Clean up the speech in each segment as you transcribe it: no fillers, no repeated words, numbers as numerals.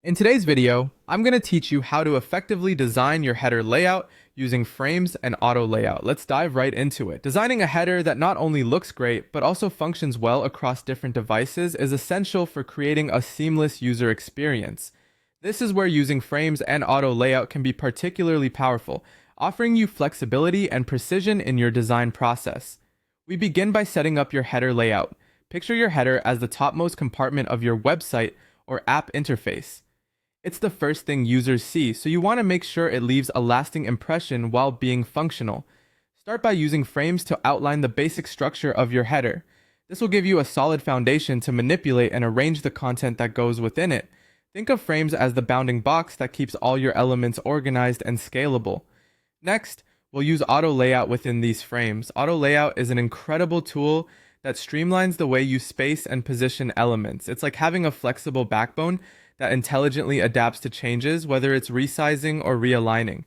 In today's video, I'm going to teach you how to effectively design your header layout using frames and auto layout. Let's dive right into it. Designing a header that not only looks great, but also functions well across different devices is essential for creating a seamless user experience. This is where using frames and auto layout can be particularly powerful, offering you flexibility and precision in your design process. We begin by setting up your header layout. Picture your header as the topmost compartment of your website or app interface. It's the first thing users see, so you want to make sure it leaves a lasting impression while being functional. Start by using frames to outline the basic structure of your header. This will give you a solid foundation to manipulate and arrange the content that goes within it. Think of frames as the bounding box that keeps all your elements organized and scalable. Next, we'll use auto layout within these frames. Auto layout is an incredible tool that streamlines the way you space and position elements. It's like having a flexible backbone that intelligently adapts to changes, whether it's resizing or realigning.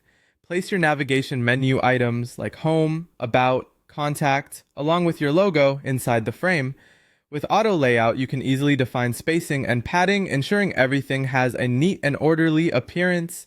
Place your navigation menu items like Home, About, Contact, along with your logo inside the frame. With auto layout, you can easily define spacing and padding, ensuring everything has a neat and orderly appearance.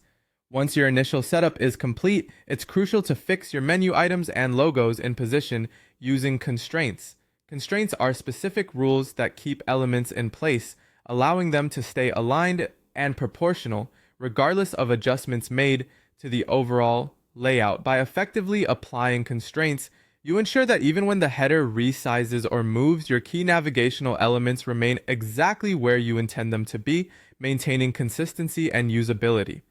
Once your initial setup is complete, it's crucial to fix your menu items and logos in position using constraints. Constraints are specific rules that keep elements in place, allowing them to stay aligned and proportional, regardless of adjustments made to the overall layout. By effectively applying constraints, you ensure that even when the header resizes or moves, your key navigational elements remain exactly where you intend them to be, maintaining consistency and usability.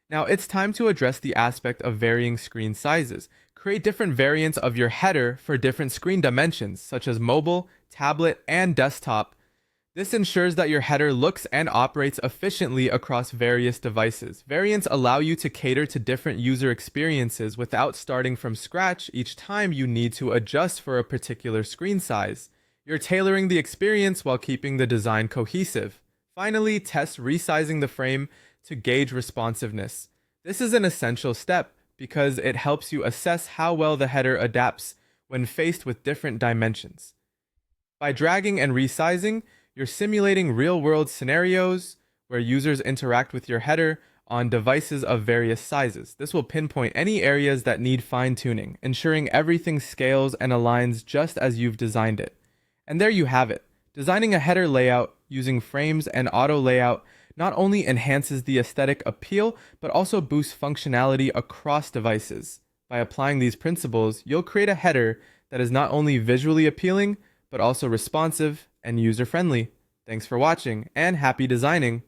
Now it's time to address the aspect of varying screen sizes. Create different variants of your header for different screen dimensions, such as mobile, tablet, and desktop. This ensures that your header looks and operates efficiently across various devices. Variants allow you to cater to different user experiences without starting from scratch each time you need to adjust for a particular screen size. You're tailoring the experience while keeping the design cohesive. Finally, test resizing the frame to gauge responsiveness. This is an essential step because it helps you assess how well the header adapts when faced with different dimensions. By dragging and resizing, you're simulating real-world scenarios where users interact with your header on devices of various sizes. This will pinpoint any areas that need fine-tuning, ensuring everything scales and aligns just as you've designed it. And there you have it. Designing a header layout using frames and auto layout not only enhances the aesthetic appeal, but also boosts functionality across devices. By applying these principles, you'll create a header that is not only visually appealing, but also responsive and user-friendly. Thanks for watching, and happy designing!